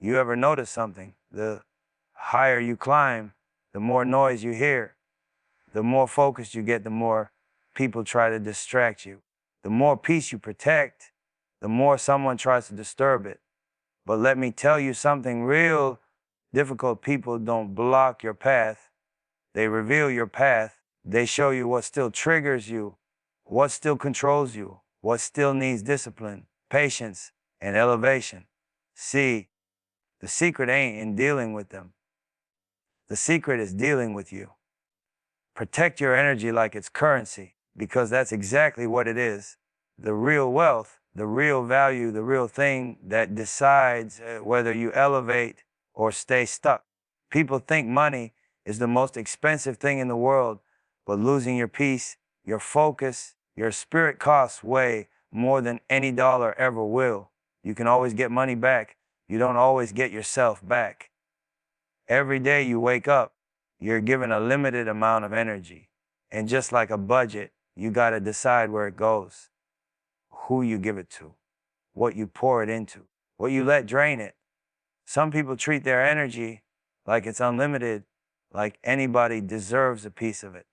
You ever notice something? The higher you climb, the more noise you hear. The more focused you get, the more people try to distract you. The more peace you protect, the more someone tries to disturb it. But let me tell you something, real difficult people don't block your path. They reveal your path. They show you what still triggers you, what still controls you, what still needs discipline, patience, and elevation. See, the secret ain't in dealing with them. The secret is dealing with you. Protect your energy like it's currency, because that's exactly what it is. The real wealth, the real value, the real thing that decides whether you elevate or stay stuck. People think money is the most expensive thing in the world, but losing your peace, your focus, your spirit costs way more than any dollar ever will. You can always get money back. You don't always get yourself back. Every day you wake up, you're given a limited amount of energy. And just like a budget, you got to decide where it goes, who you give it to, what you pour it into, what you let drain it. Some people treat their energy like it's unlimited, like anybody deserves a piece of it.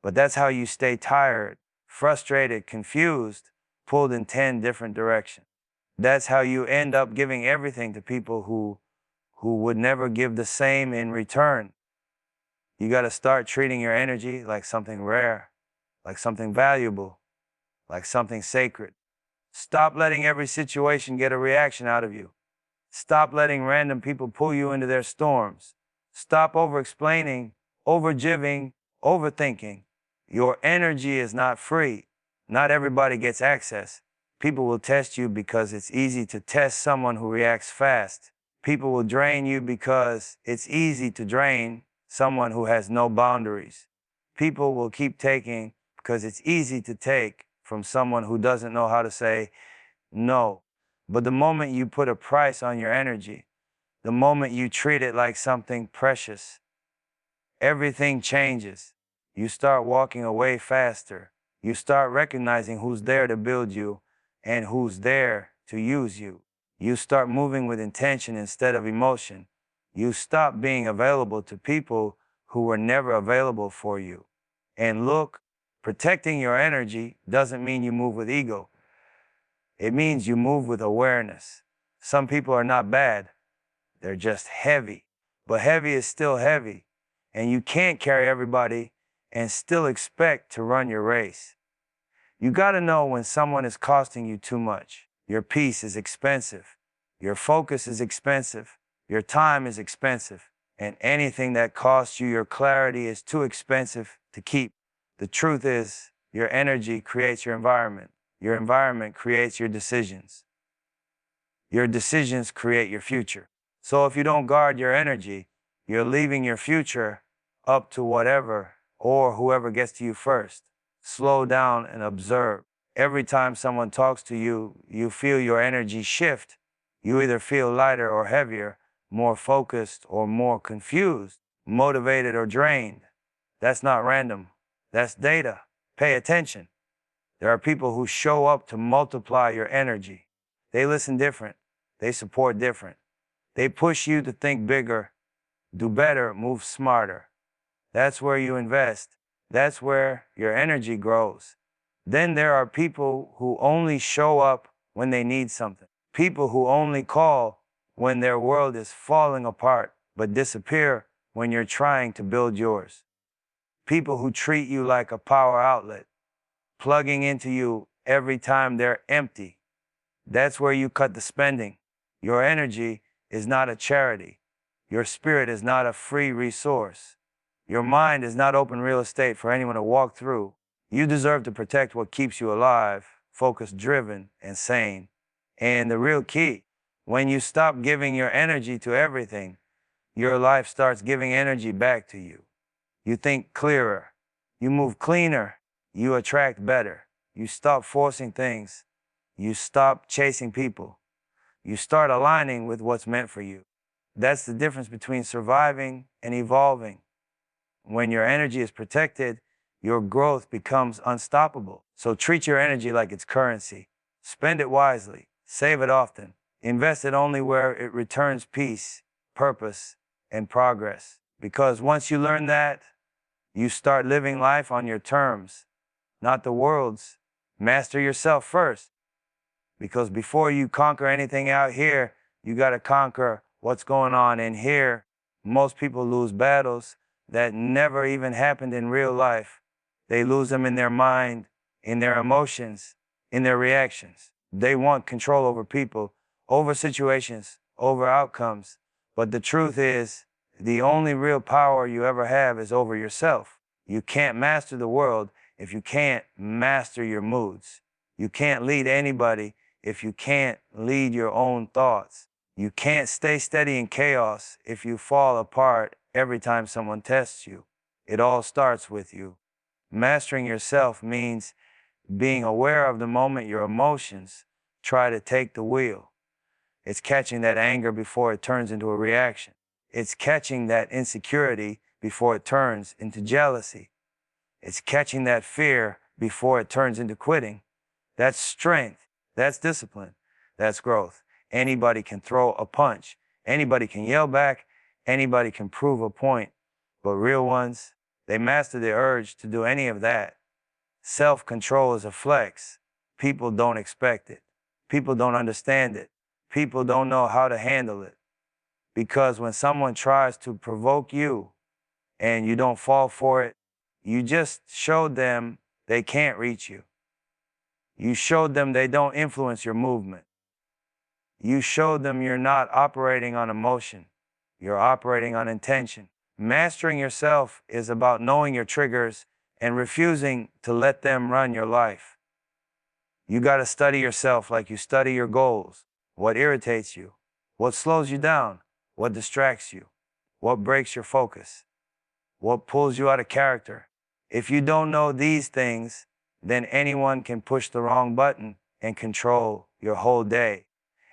But that's how you stay tired, frustrated, confused, pulled in 10 different directions. That's how you end up giving everything to people who would never give the same in return. You got to start treating your energy like something rare, like something valuable, like something sacred. Stop letting every situation get a reaction out of you. Stop letting random people pull you into their storms. Stop over-explaining, over-jiving, overthinking. Your energy is not free. Not everybody gets access. People will test you because it's easy to test someone who reacts fast. People will drain you because it's easy to drain someone who has no boundaries. People will keep taking because it's easy to take from someone who doesn't know how to say no. But the moment you put a price on your energy, the moment you treat it like something precious, everything changes. You start walking away faster. You start recognizing who's there to build you and who's there to use you. You start moving with intention instead of emotion. You stop being available to people who were never available for you. And look, protecting your energy doesn't mean you move with ego. It means you move with awareness. Some people are not bad. They're just heavy. But heavy is still heavy. And you can't carry everybody and still expect to run your race. You got to know when someone is costing you too much. Your peace is expensive. Your focus is expensive. Your time is expensive. And anything that costs you your clarity is too expensive to keep. The truth is, your energy creates your environment. Your environment creates your decisions. Your decisions create your future. So if you don't guard your energy, you're leaving your future up to whatever or whoever gets to you first. Slow down and observe. Every time someone talks to you, you feel your energy shift. You either feel lighter or heavier, more focused or more confused, motivated or drained. That's not random. That's data. Pay attention. There are people who show up to multiply your energy. They listen different. They support different. They push you to think bigger, do better, move smarter. That's where you invest. That's where your energy grows. Then there are people who only show up when they need something. People who only call when their world is falling apart, but disappear when you're trying to build yours. People who treat you like a power outlet, plugging into you every time they're empty. That's where you cut the spending. Your energy is not a charity. Your spirit is not a free resource. Your mind is not open real estate for anyone to walk through. You deserve to protect what keeps you alive, focused, driven, and sane. And the real key, when you stop giving your energy to everything, your life starts giving energy back to you. You think clearer. You move cleaner. You attract better. You stop forcing things. You stop chasing people. You start aligning with what's meant for you. That's the difference between surviving and evolving. When your energy is protected, your growth becomes unstoppable. So treat your energy like it's currency. Spend it wisely. Save it often. Invest it only where it returns peace, purpose, and progress. Because once you learn that, you start living life on your terms, not the world's. Master yourself first. Because before you conquer anything out here, you got to conquer what's going on in here. Most people lose battles that never even happened in real life. They lose them in their mind, in their emotions, in their reactions. They want control over people, over situations, over outcomes. But the truth is, the only real power you ever have is over yourself. You can't master the world if you can't master your moods. You can't lead anybody if you can't lead your own thoughts. You can't stay steady in chaos if you fall apart every time someone tests you. It all starts with you. Mastering yourself means being aware of the moment your emotions try to take the wheel. It's catching that anger before it turns into a reaction. It's catching that insecurity before it turns into jealousy. It's catching that fear before it turns into quitting. That's strength. That's discipline. That's growth. Anybody can throw a punch. Anybody can yell back. Anybody can prove a point. But real ones, they master the urge to do any of that. Self-control is a flex. People don't expect it. People don't understand it. People don't know how to handle it. Because when someone tries to provoke you and you don't fall for it, you just showed them they can't reach you. You showed them they don't influence your movement. You showed them you're not operating on emotion. You're operating on intention. Mastering yourself is about knowing your triggers and refusing to let them run your life. You got to study yourself like you study your goals. What irritates you? What slows you down? What distracts you? What breaks your focus? What pulls you out of character? If you don't know these things, then anyone can push the wrong button and control your whole day.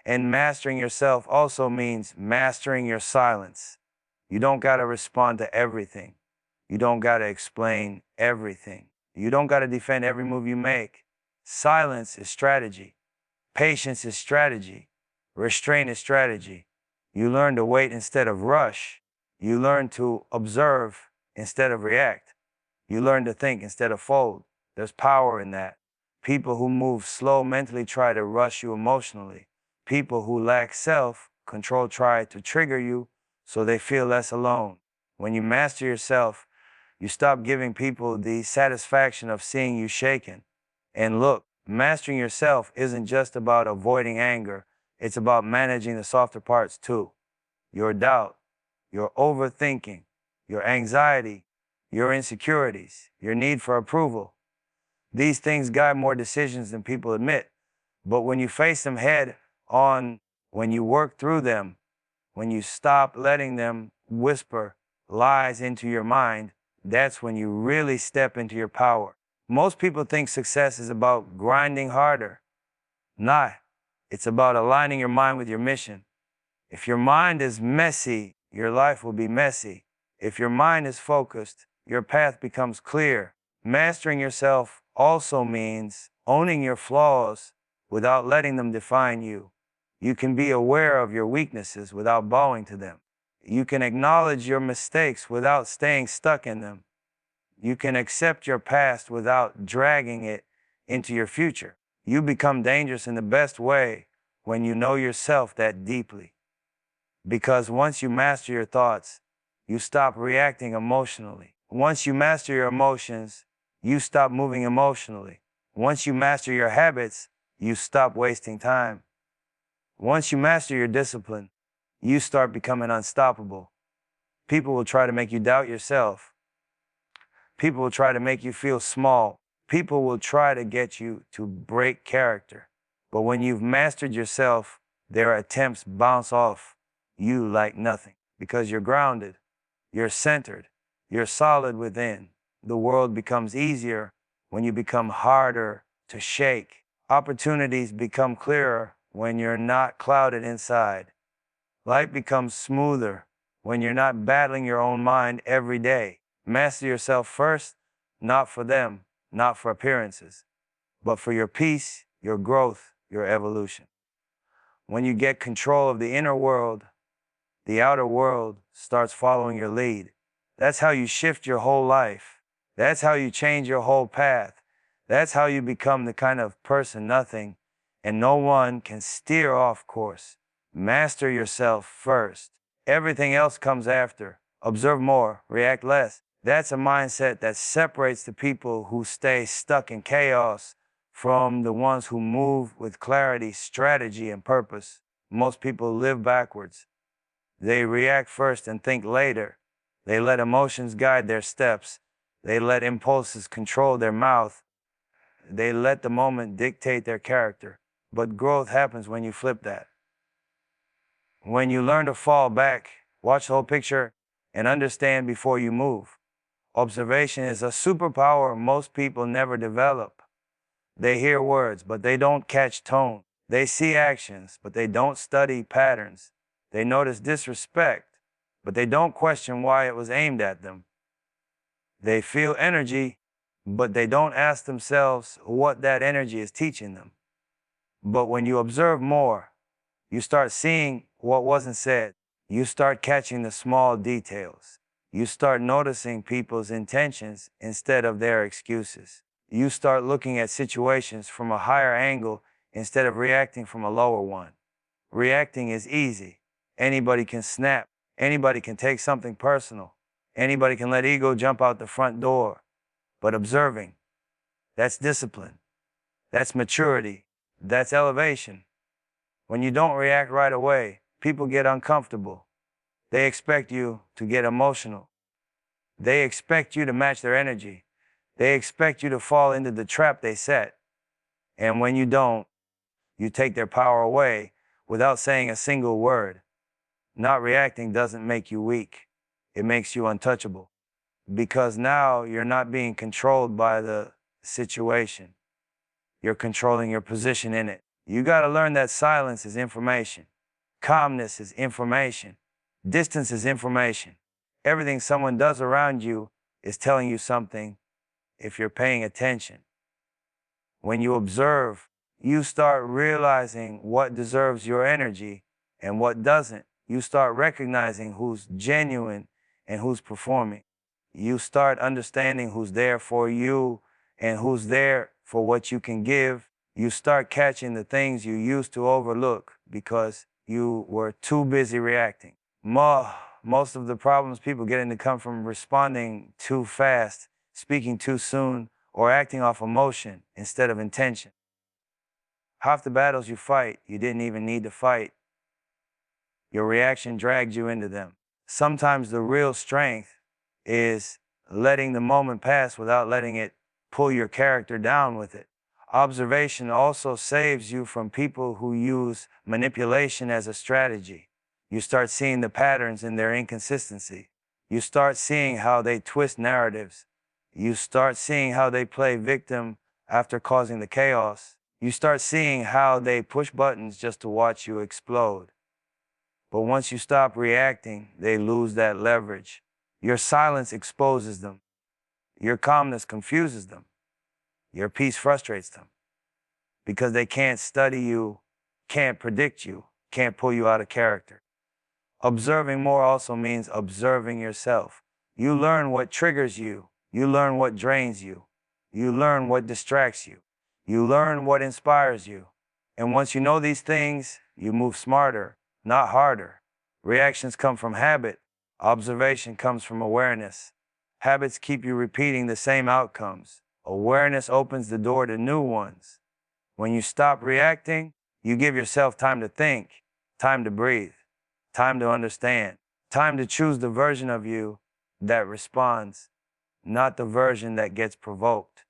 And mastering yourself also means mastering your silence. You don't got to respond to everything. You don't got to explain everything. You don't got to defend every move you make. Silence is strategy. Patience is strategy. Restraint is strategy. You learn to wait instead of rush. You learn to observe instead of react. You learn to think instead of fold. There's power in that. People who move slow mentally try to rush you emotionally. People who lack self-control try to trigger you so they feel less alone. When you master yourself, you stop giving people the satisfaction of seeing you shaken. And look, mastering yourself isn't just about avoiding anger. It's about managing the softer parts too. Your doubt, your overthinking, your anxiety, your insecurities, your need for approval. These things guide more decisions than people admit. But when you face them head on, when you work through them, when you stop letting them whisper lies into your mind, that's when you really step into your power. Most people think success is about grinding harder. Nah, it's about aligning your mind with your mission. If your mind is messy, your life will be messy. If your mind is focused, your path becomes clear. Mastering yourself also means owning your flaws without letting them define you. You can be aware of your weaknesses without bowing to them. You can acknowledge your mistakes without staying stuck in them. You can accept your past without dragging it into your future. You become dangerous in the best way when you know yourself that deeply. Because once you master your thoughts, you stop reacting emotionally. Once you master your emotions, you stop moving emotionally. Once you master your habits, you stop wasting time. Once you master your discipline, you start becoming unstoppable. People will try to make you doubt yourself. People will try to make you feel small. People will try to get you to break character. But when you've mastered yourself, their attempts bounce off you like nothing. Because you're grounded, you're centered, you're solid within. The world becomes easier when you become harder to shake. Opportunities become clearer when you're not clouded inside. Life becomes smoother when you're not battling your own mind every day. Master yourself first, not for them, not for appearances, but for your peace, your growth, your evolution. When you get control of the inner world, the outer world starts following your lead. That's how you shift your whole life. That's how you change your whole path. That's how you become the kind of person nothing and no one can steer off course. Master yourself first. Everything else comes after. Observe more, react less. That's a mindset that separates the people who stay stuck in chaos from the ones who move with clarity, strategy, and purpose. Most people live backwards. They react first and think later. They let emotions guide their steps. They let impulses control their mouth. They let the moment dictate their character. But growth happens when you flip that. When you learn to fall back, watch the whole picture, and understand before you move. Observation is a superpower most people never develop. They hear words, but they don't catch tone. They see actions, but they don't study patterns. They notice disrespect, but they don't question why it was aimed at them. They feel energy, but they don't ask themselves what that energy is teaching them. But when you observe more, you start seeing what wasn't said. You start catching the small details. You start noticing people's intentions instead of their excuses. You start looking at situations from a higher angle instead of reacting from a lower one. Reacting is easy. Anybody can snap. Anybody can take something personal. Anybody can let ego jump out the front door. But observing, that's discipline. That's maturity. That's elevation. When you don't react right away, people get uncomfortable. They expect you to get emotional. They expect you to match their energy. They expect you to fall into the trap they set. And when you don't, you take their power away without saying a single word. Not reacting doesn't make you weak. It makes you untouchable. Because now you're not being controlled by the situation. You're controlling your position in it. You got to learn that silence is information. Calmness is information. Distance is information. Everything someone does around you is telling you something if you're paying attention. When you observe, you start realizing what deserves your energy and what doesn't. You start recognizing who's genuine and who's performing. You start understanding who's there for you and who's there for what you can give. You start catching the things you used to overlook because you were too busy reacting. Most of the problems people get into come from responding too fast, speaking too soon, or acting off emotion instead of intention. Half the battles you fight, you didn't even need to fight. Your reaction dragged you into them. Sometimes the real strength is letting the moment pass without letting it pull your character down with it. Observation also saves you from people who use manipulation as a strategy. You start seeing the patterns in their inconsistency. You start seeing how they twist narratives. You start seeing how they play victim after causing the chaos. You start seeing how they push buttons just to watch you explode. But once you stop reacting, they lose that leverage. Your silence exposes them. Your calmness confuses them. Your peace frustrates them. Because they can't study you, can't predict you, can't pull you out of character. Observing more also means observing yourself. You learn what triggers you. You learn what drains you. You learn what distracts you. You learn what inspires you. And once you know these things, you move smarter, not harder. Reactions come from habit. Observation comes from awareness. Habits keep you repeating the same outcomes. Awareness opens the door to new ones. When you stop reacting, you give yourself time to think, time to breathe, time to understand, time to choose the version of you that responds, not the version that gets provoked.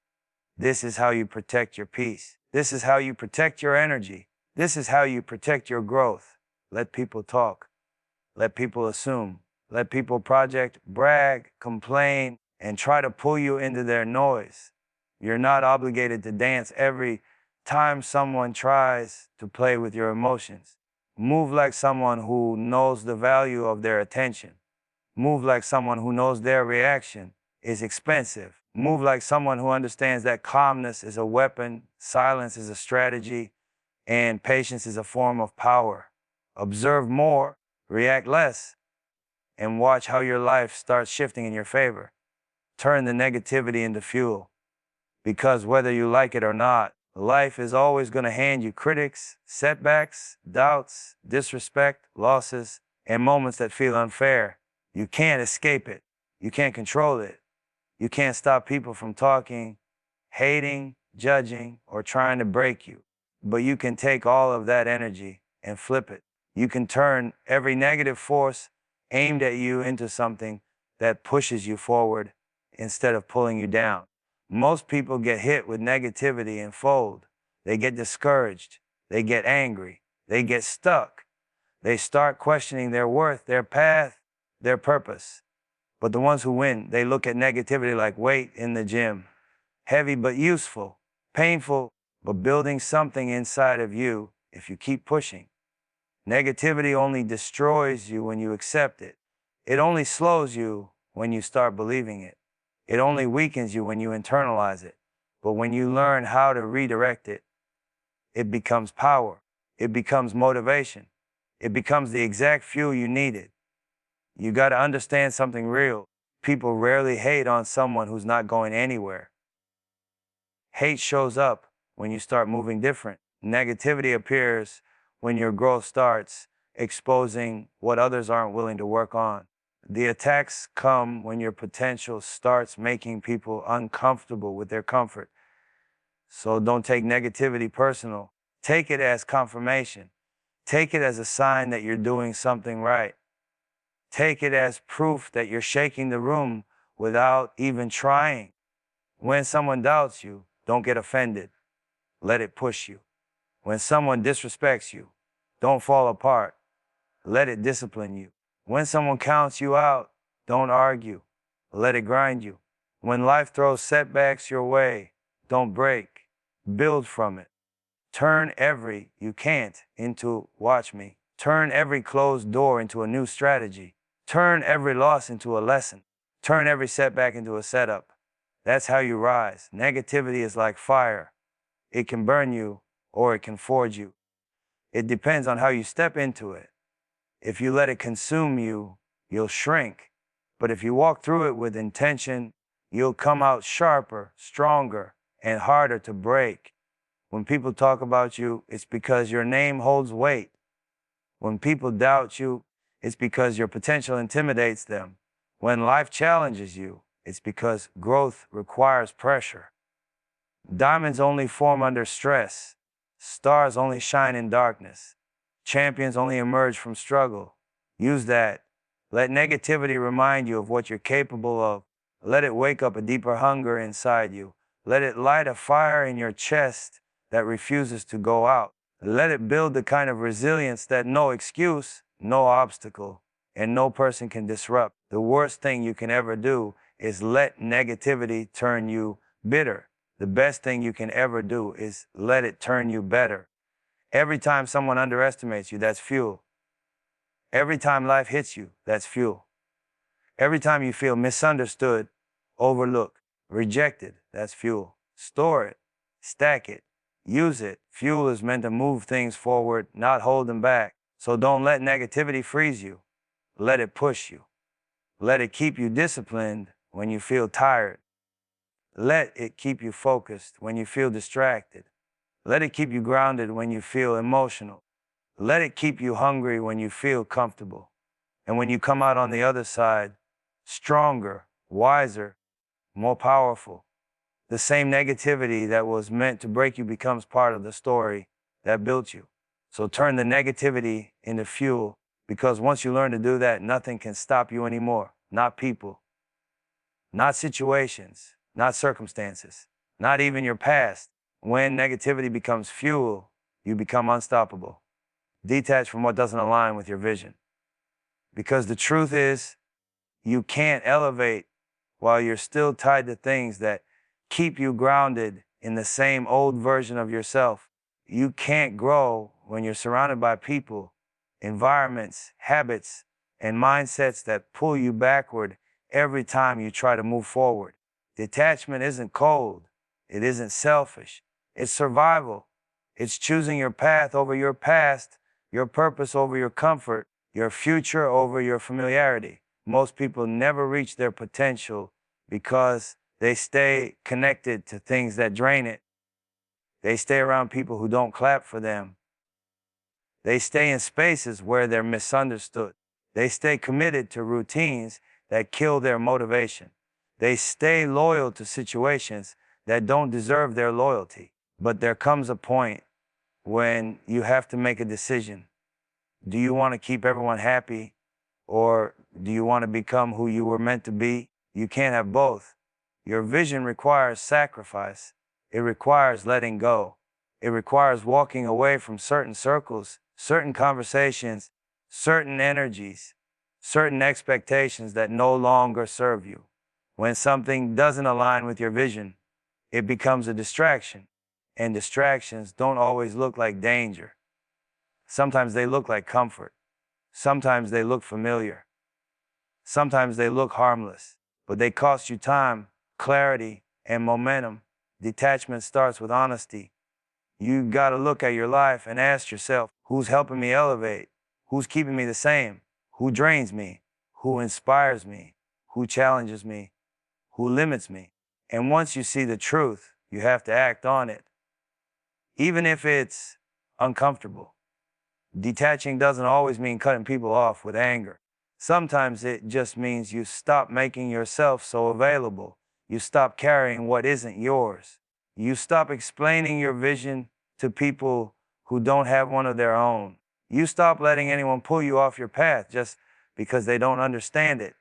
This is how you protect your peace. This is how you protect your energy. This is how you protect your growth. Let people talk. Let people assume. Let people project, brag, complain, and try to pull you into their noise. You're not obligated to dance every time someone tries to play with your emotions. Move like someone who knows the value of their attention. Move like someone who knows their reaction is expensive. Move like someone who understands that calmness is a weapon, silence is a strategy, And patience is a form of power. Observe more, react less, and watch how your life starts shifting in your favor. Turn the negativity into fuel. Because whether you like it or not, life is always going to hand you critics, setbacks, doubts, disrespect, losses, and moments that feel unfair. You can't escape it. You can't control it. You can't stop people from talking, hating, judging, or trying to break you. But you can take all of that energy and flip it. You can turn every negative force aimed at you into something that pushes you forward instead of pulling you down. Most people get hit with negativity and fold. They get discouraged. They get angry. They get stuck. They start questioning their worth, their path, their purpose. But the ones who win, they look at negativity like weight in the gym. Heavy but useful, painful but building something inside of you if you keep pushing. Negativity only destroys you when you accept it. It only slows you when you start believing it. It only weakens you when you internalize it. But when you learn how to redirect it, it becomes power. It becomes motivation. It becomes the exact fuel you needed. You got to understand something real. People rarely hate on someone who's not going anywhere. Hate shows up when you start moving different. Negativity appears when your growth starts exposing what others aren't willing to work on. The attacks come when your potential starts making people uncomfortable with their comfort. So don't take negativity personal. Take it as confirmation. Take it as a sign that you're doing something right. Take it as proof that you're shaking the room without even trying. When someone doubts you, don't get offended. Let it push you. When someone disrespects you, don't fall apart. Let it discipline you. When someone counts you out, don't argue. Let it grind you. When life throws setbacks your way, don't break. Build from it. Turn every you can't into watch me. Turn every closed door into a new strategy. Turn every loss into a lesson. Turn every setback into a setup. That's how you rise. Negativity is like fire. It can burn you or it can forge you. It depends on how you step into it. If you let it consume you, you'll shrink. But if you walk through it with intention, you'll come out sharper, stronger, and harder to break. When people talk about you, it's because your name holds weight. When people doubt you, it's because your potential intimidates them. When life challenges you, it's because growth requires pressure. Diamonds only form under stress. Stars only shine in darkness. Champions only emerge from struggle. Use that. Let negativity remind you of what you're capable of. Let it wake up a deeper hunger inside you. Let it light a fire in your chest that refuses to go out. Let it build the kind of resilience that no excuse, no obstacle, and no person can disrupt. The worst thing you can ever do is let negativity turn you bitter. The best thing you can ever do is let it turn you better. Every time someone underestimates you, that's fuel. Every time life hits you, that's fuel. Every time you feel misunderstood, overlooked, rejected, that's fuel. Store it, stack it, use it. Fuel is meant to move things forward, not hold them back. So don't let negativity freeze you. Let it push you. Let it keep you disciplined when you feel tired. Let it keep you focused when you feel distracted. Let it keep you grounded when you feel emotional. Let it keep you hungry when you feel comfortable. And when you come out on the other side, stronger, wiser, more powerful. The same negativity that was meant to break you becomes part of the story that built you. So turn the negativity into fuel, because once you learn to do that, nothing can stop you anymore. Not people, not situations, not circumstances, not even your past. When negativity becomes fuel, you become unstoppable. Detach from what doesn't align with your vision. Because the truth is, you can't elevate while you're still tied to things that keep you grounded in the same old version of yourself. You can't grow when you're surrounded by people, environments, habits, and mindsets that pull you backward every time you try to move forward. Detachment isn't cold. It isn't selfish. It's survival. It's choosing your path over your past, your purpose over your comfort, your future over your familiarity. Most people never reach their potential because they stay connected to things that drain it. They stay around people who don't clap for them. They stay in spaces where they're misunderstood. They stay committed to routines that kill their motivation. They stay loyal to situations that don't deserve their loyalty. But there comes a point when you have to make a decision. Do you want to keep everyone happy, or do you want to become who you were meant to be? You can't have both. Your vision requires sacrifice. It requires letting go. It requires walking away from certain circles, certain conversations, certain energies, certain expectations that no longer serve you. When something doesn't align with your vision, it becomes a distraction. And distractions don't always look like danger. Sometimes they look like comfort. Sometimes they look familiar. Sometimes they look harmless, but they cost you time, clarity, and momentum. Detachment starts with honesty. You gotta look at your life and ask yourself, who's helping me elevate? Who's keeping me the same? Who drains me? Who inspires me? Who challenges me? Who limits me? And once you see the truth, you have to act on it, even if it's uncomfortable. Detaching doesn't always mean cutting people off with anger. Sometimes it just means you stop making yourself so available. You stop carrying what isn't yours. You stop explaining your vision to people who don't have one of their own. You stop letting anyone pull you off your path just because they don't understand it.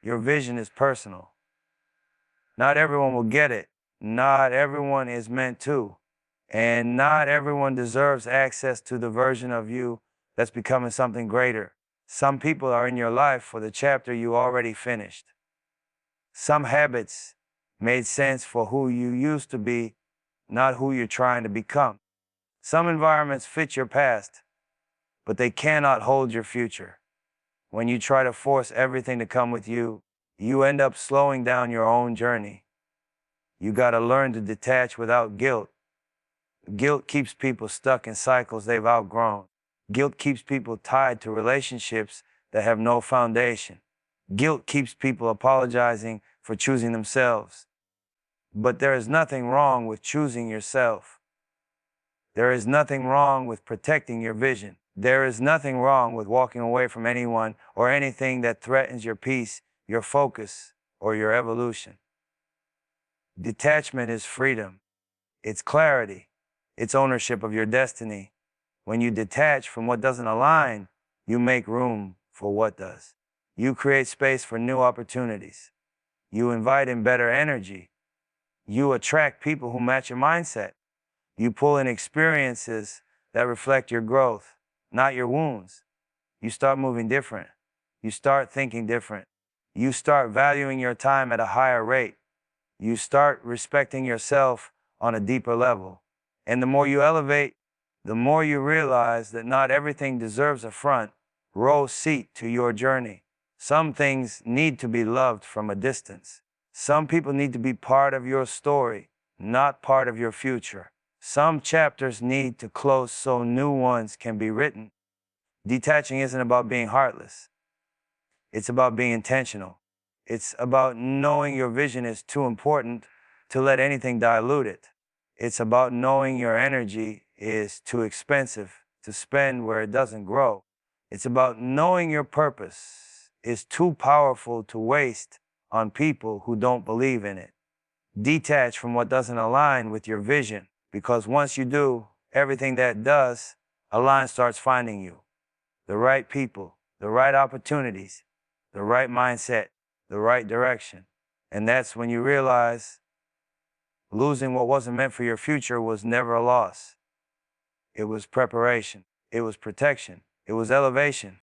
Your vision is personal. Not everyone will get it. Not everyone is meant to. And not everyone deserves access to the version of you that's becoming something greater. Some people are in your life for the chapter you already finished. Some habits made sense for who you used to be, not who you're trying to become. Some environments fit your past, but they cannot hold your future. When you try to force everything to come with you, you end up slowing down your own journey. You gotta learn to detach without guilt. Guilt keeps people stuck in cycles they've outgrown. Guilt keeps people tied to relationships that have no foundation. Guilt keeps people apologizing for choosing themselves. But there is nothing wrong with choosing yourself. There is nothing wrong with protecting your vision. There is nothing wrong with walking away from anyone or anything that threatens your peace, your focus, or your evolution. Detachment is freedom. It's clarity. It's ownership of your destiny. When you detach from what doesn't align, you make room for what does. You create space for new opportunities. You invite in better energy. You attract people who match your mindset. You pull in experiences that reflect your growth, not your wounds. You start moving different. You start thinking different. You start valuing your time at a higher rate. You start respecting yourself on a deeper level. And the more you elevate, the more you realize that not everything deserves a front row seat to your journey. Some things need to be loved from a distance. Some people need to be part of your story, not part of your future. Some chapters need to close so new ones can be written. Detaching isn't about being heartless. It's about being intentional. It's about knowing your vision is too important to let anything dilute it. It's about knowing your energy is too expensive to spend where it doesn't grow. It's about knowing your purpose is too powerful to waste on people who don't believe in it. Detach from what doesn't align with your vision, because once you do, everything that does align starts finding you. The right people, the right opportunities, the right mindset, the right direction. And that's when you realize losing what wasn't meant for your future was never a loss. It was preparation. It was protection. It was elevation.